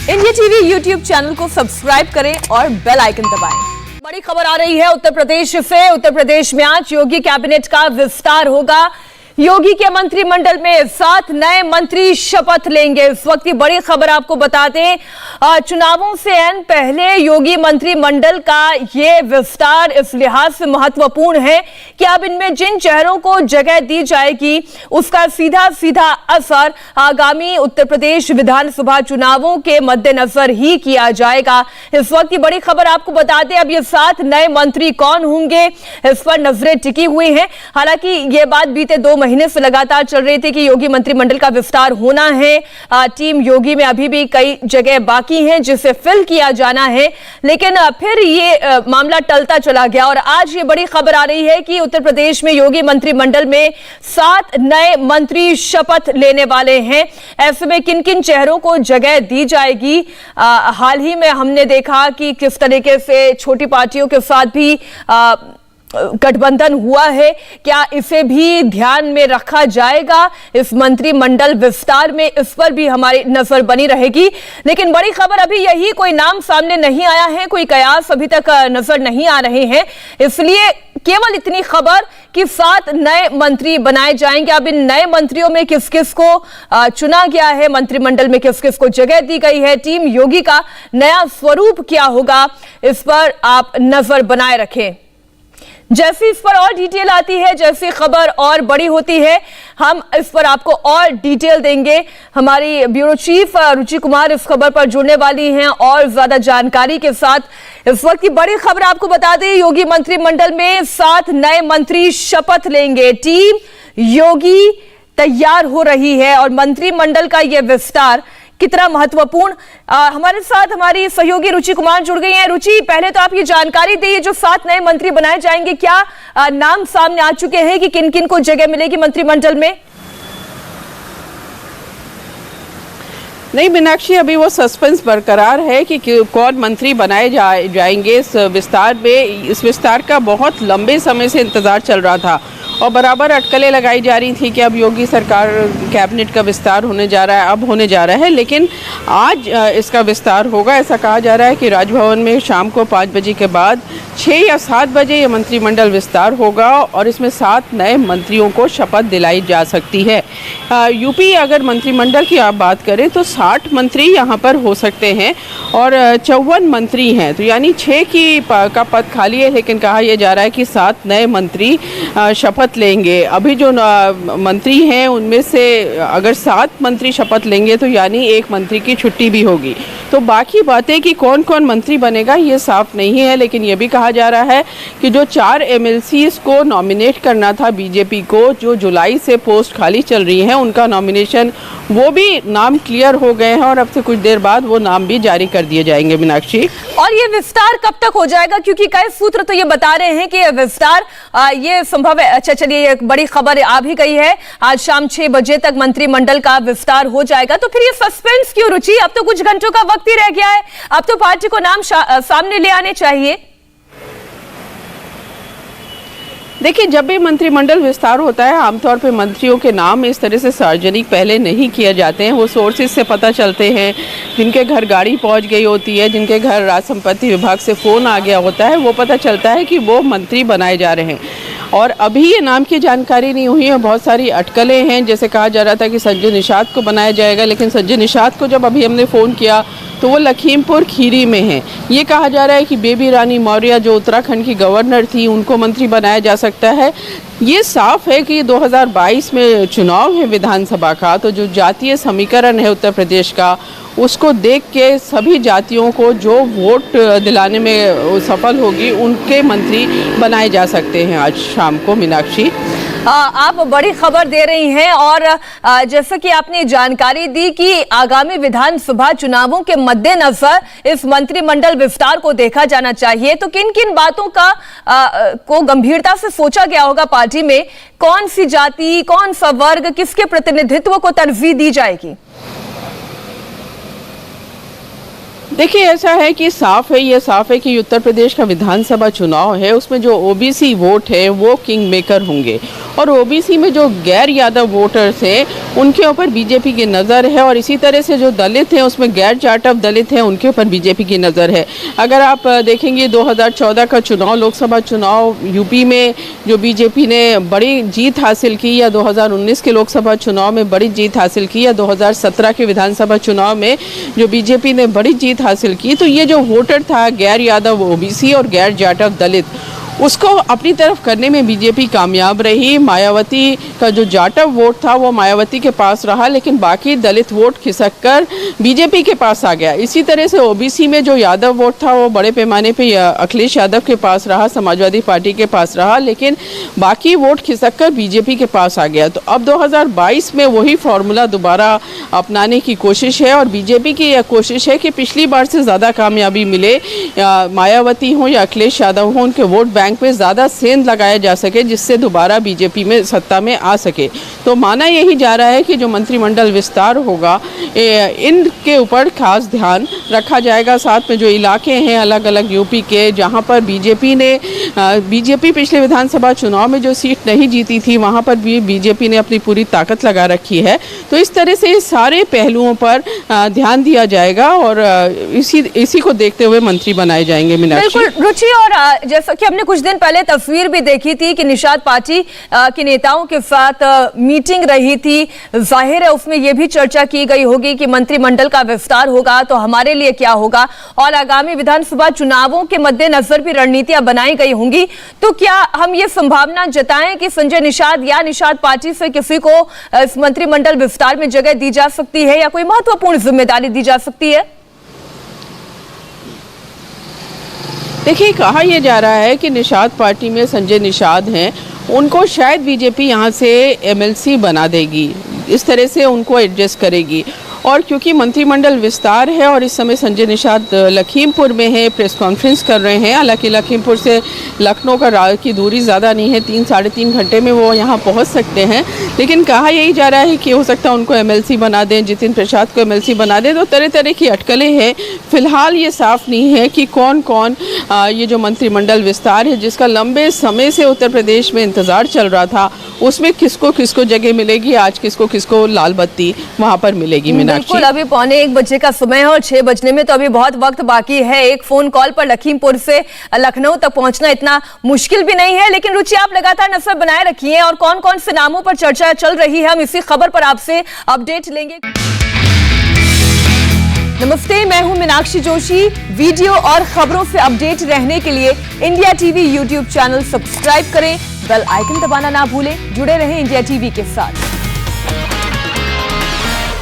India TV YouTube channel को subscribe करें और बेल आइकन दबाएं। बड़ी खबर आ रही है उत्तर प्रदेश से। उत्तर प्रदेश में आज योगी कैबिनेट का विस्तार होगा। योगी के मंत्रिमंडल में 7 नए मंत्री शपथ लेंगे। इस वक्त की बड़ी खबर आपको बता दें, चुनावों से एन पहले योगी मंत्रिमंडल का ये विस्तार इस लिहाज से महत्वपूर्ण है कि अब इनमें जिन चेहरों को जगह दी जाएगी उसका सीधा सीधा असर आगामी उत्तर प्रदेश विधानसभा चुनावों के मद्देनजर ही किया जाएगा। इस वक्त की बड़ी खबर आपको बता दें, अब ये 7 नए मंत्री कौन होंगे इस पर नजरें टिकी हुई हैं। हालांकि ये बात बीते 2 महीने से लगातार चल रही थी कि योगी मंत्रिमंडल का विस्तार होना है। टीम योगी में अभी भी कई जगह बाकी हैं जिसे फिल किया जाना है, लेकिन फिर ये मामला टलता चला गया और आज ये बड़ी खबर आ रही है कि उत्तर प्रदेश में योगी मंत्रिमंडल में 7 नए मंत्री शपथ लेने वाले हैं। ऐसे में किन किन चेहरों को जगह दी जाएगी? हाल ही में हमने देखा कि किस तरीके से छोटी पार्टियों के साथ भी गठबंधन हुआ है। क्या इसे भी ध्यान में रखा जाएगा इस मंत्रिमंडल विस्तार में? इस पर भी हमारी नजर बनी रहेगी। लेकिन बड़ी खबर अभी यही, कोई नाम सामने नहीं आया है, कोई कयास अभी तक नजर नहीं आ रहे हैं। इसलिए केवल इतनी खबर कि 7 नए मंत्री बनाए जाएंगे। अब इन नए मंत्रियों में किस किस को चुना गया है, मंत्रिमंडल में किस किस को जगह दी गई है, टीम योगी का नया स्वरूप क्या होगा, इस पर आप नजर बनाए रखें। जैसी इस पर और डिटेल आती है, जैसी खबर और बड़ी होती है, हम इस पर आपको और डिटेल देंगे। हमारी ब्यूरो चीफ रुचि कुमार इस खबर पर जुड़ने वाली हैं और ज्यादा जानकारी के साथ। इस वक्त की बड़ी खबर आपको बता दें, योगी मंत्रिमंडल में 7 नए मंत्री शपथ लेंगे। टीम योगी तैयार हो रही है और मंत्रिमंडल का यह विस्तार कितना महत्वपूर्ण। हमारे साथ हमारी सहयोगी रुचि कुमार जुड़ गई हैं। रुचि, पहले तो आप ये जानकारी दी, जो 7 नए मंत्री बनाए जाएंगे, क्या नाम सामने आ चुके हैं कि किन किन को जगह मिलेगी मंत्रिमंडल में? नहीं मीनाक्षी, अभी वो सस्पेंस बरकरार है कि कौन मंत्री बनाए जाएंगे इस विस्तार में। इस विस्तार का बहुत लंबे समय से इंतजार चल रहा था और बराबर अटकलें लगाई जा रही थी कि अब योगी सरकार कैबिनेट का विस्तार होने जा रहा है, अब होने जा रहा है। लेकिन आज इसका विस्तार होगा। ऐसा कहा जा रहा है कि राजभवन में शाम को 5 बजे के बाद 6 या 7 बजे ये मंत्रिमंडल विस्तार होगा और इसमें 7 नए मंत्रियों को शपथ दिलाई जा सकती है। यूपी अगर मंत्रिमंडल की आप बात करें तो 60 मंत्री यहाँ पर हो सकते हैं और 54 मंत्री हैं, तो यानी 6 का पद खाली है। लेकिन कहा यह जा रहा है कि 7 नए मंत्री शपथ लेंगे। अभी जो मंत्री हैं उनमें से अगर 7 मंत्री शपथ लेंगे तो यानी 1 मंत्री की छुट्टी भी होगी। तो बाकी बातें कि कौन कौन मंत्री बनेगा ये साफ नहीं है। लेकिन ये भी कहा जा रहा है कि जो 4 MLCs को नॉमिनेट करना था बीजेपी को, जो जुलाई से पोस्ट खाली चल रही हैं, उनका नॉमिनेशन, वो भी नाम क्लियर हो गए हैं और अब से कुछ देर बाद वो नाम भी जारी कर दिए जाएंगे। मीनाक्षी, और ये विस्तार कब तक हो जाएगा? क्योंकि कई सूत्र तो ये बता रहे हैं कि विस्तार ये संभव है। अच्छा चलिए, एक बड़ी खबर आ भी गई है, आज शाम 6 बजे तक मंत्रिमंडल का विस्तार हो जाएगा। तो फिर ये सस्पेंस क्यों रुचि? अब तो कुछ घंटों का वक्त ही रह गया है, अब तो पार्टी को नाम सामने ले आने चाहिए। देखिए, जब भी मंत्रिमंडल विस्तार होता है आमतौर पे मंत्रियों के नाम इस तरह से सार्वजनिक पहले नहीं किए जाते हैं। वो सोर्सेज से पता चलते हैं, जिनके घर गाड़ी पहुंच गई होती है, जिनके घर राज संपत्ति विभाग से फ़ोन आ गया होता है, वो पता चलता है कि वो मंत्री बनाए जा रहे हैं। और अभी ये नाम की जानकारी नहीं हुई है, बहुत सारी अटकलें हैं। जैसे कहा जा रहा था कि संजय निषाद को बनाया जाएगा, लेकिन संजय निषाद को जब अभी हमने फ़ोन किया तो वो लखीमपुर खीरी में है। ये कहा जा रहा है कि बेबी रानी मौर्य जो उत्तराखंड की गवर्नर थी, उनको मंत्री बनाया जा सकता है। ये साफ है कि 2022 में चुनाव है विधानसभा का, तो जो जातीय समीकरण है उत्तर प्रदेश का, उसको देख के सभी जातियों को जो वोट दिलाने में सफल होगी उनके मंत्री बनाए जा सकते हैं आज शाम को। मीनाक्षी, आप बड़ी खबर दे रही हैं और जैसा कि आपने जानकारी दी कि आगामी विधानसभा चुनावों के मद्देनजर इस मंत्रिमंडल विस्तार को देखा जाना चाहिए, तो किन किन बातों का को गंभीरता से सोचा गया होगा पार्टी में? कौन सी जाति, कौन सा वर्ग, किसके प्रतिनिधित्व को तरजीह दी जाएगी? देखिए, ऐसा है कि ये साफ है कि उत्तर प्रदेश का विधानसभा चुनाव है, उसमें जो ओबीसी वोट है वो किंग मेकर होंगे और ओबीसी में जो गैर यादव वोटर्स हैं उनके ऊपर बीजेपी की नज़र है, और इसी तरह से जो दलित हैं उसमें गैर जाटव दलित हैं उनके ऊपर बीजेपी की नज़र है। अगर आप देखेंगे 2014 का चुनाव, लोकसभा चुनाव यूपी में जो बीजेपी ने बड़ी जीत हासिल की, या 2019 के लोकसभा चुनाव में बड़ी जीत हासिल की, या 2017 के विधानसभा चुनाव में जो बीजेपी ने बड़ी जीत हासिल की, तो ये जो वोटर था गैर यादव ओबीसी और गैर जाटव दलित, उसको अपनी तरफ करने में बीजेपी कामयाब रही। मायावती का जो जाटव वोट था वो मायावती के पास रहा, लेकिन बाकी दलित वोट खिसक कर बीजेपी के पास आ गया। इसी तरह से ओबीसी में जो यादव वोट था वो बड़े पैमाने पे अखिलेश यादव के पास रहा, समाजवादी पार्टी के पास रहा, लेकिन बाकी वोट खिसक कर बीजेपी के पास आ गया। तो अब 2022 में वही फॉर्मूला दोबारा अपनाने की कोशिश है, और बीजेपी की यह कोशिश है कि पिछली बार से ज़्यादा कामयाबी मिले, मायावती हो या अखिलेश यादव हो, उनके वोट बैंक पे ज़्यादा सेंध लगाया जा सके, जिससे दोबारा बीजेपी में सत्ता में आ सके। तो माना यही जा रहा है कि जो मंत्रिमंडल विस्तार होगा इनके ऊपर खास ध्यान रखा जाएगा। साथ में जो इलाके हैं अलग अलग यूपी के, जहां पर बीजेपी पिछले विधानसभा चुनाव में जो सीट नहीं जीती थी वहां पर भी बीजेपी ने अपनी पूरी ताकत लगा रखी है। तो इस तरह से सारे पहलुओं पर ध्यान दिया जाएगा, और इसी को देखते हुए मंत्री बनाए जाएंगे। मीनाक्षी, बिल्कुल रुचि, और जैसा कि हमने कुछ दिन पहले तस्वीर भी देखी थी कि निषाद पार्टी के नेताओं के साथ मीटिंग रही थी, जाहिर है उसमें यह भी चर्चा की गई होगी कि मंत्रिमंडल का विस्तार होगा तो हमारे लिए क्या होगा, और आगामी विधानसभा चुनावों के मद्देनजर भी रणनीतियां बनाई गई होंगी। तो क्या हम ये संभावना जताएं कि संजय निषाद या निषाद पार्टी से किसी को इस मंत्रिमंडल विस्तार में जगह दी जा सकती है, या कोई महत्वपूर्ण जिम्मेदारी दी जा सकती है? देखिए, कहा यह जा रहा है कि निषाद पार्टी में संजय निषाद हैं, उनको शायद बीजेपी यहाँ से एमएलसी बना देगी, इस तरह से उनको एडजस्ट करेगी। और क्योंकि मंत्रिमंडल विस्तार है और इस समय संजय निषाद लखीमपुर में है, प्रेस कॉन्फ्रेंस कर रहे हैं। हालांकि लखीमपुर से लखनऊ की दूरी ज़्यादा नहीं है, 3-3.5 घंटे में वो यहाँ पहुँच सकते हैं, लेकिन कहा यही जा रहा है कि हो सकता है उनको एमएलसी बना दें, जितिन प्रसाद को एमएलसी बना दें। तो तरह तरह की अटकलें हैं। फिलहाल ये साफ नहीं है कि कौन कौन ये जो मंत्रिमंडल विस्तार है, जिसका लंबे समय से उत्तर प्रदेश में इंतज़ार चल रहा था, उसमें किसको किसको जगह मिलेगी, आज किसको लाल बत्ती वहाँ पर मिलेगी। बिल्कुल, अभी 1:15 बजे का समय है और 6 बजने में तो अभी बहुत वक्त बाकी है। एक फोन कॉल पर लखीमपुर से लखनऊ तक पहुंचना इतना मुश्किल भी नहीं है। लेकिन रुचि, आप लगातार नजर बनाए रखिए, और कौन कौन से नामों पर चर्चा चल रही है हम इसी खबर पर आपसे अपडेट लेंगे। नमस्ते, मैं हूं मीनाक्षी जोशी। वीडियो और खबरों से अपडेट रहने के लिए India TV YouTube channel subscribe करें, बेल आइकन दबाना ना भूलें। जुड़े रहें इंडिया टीवी के साथ।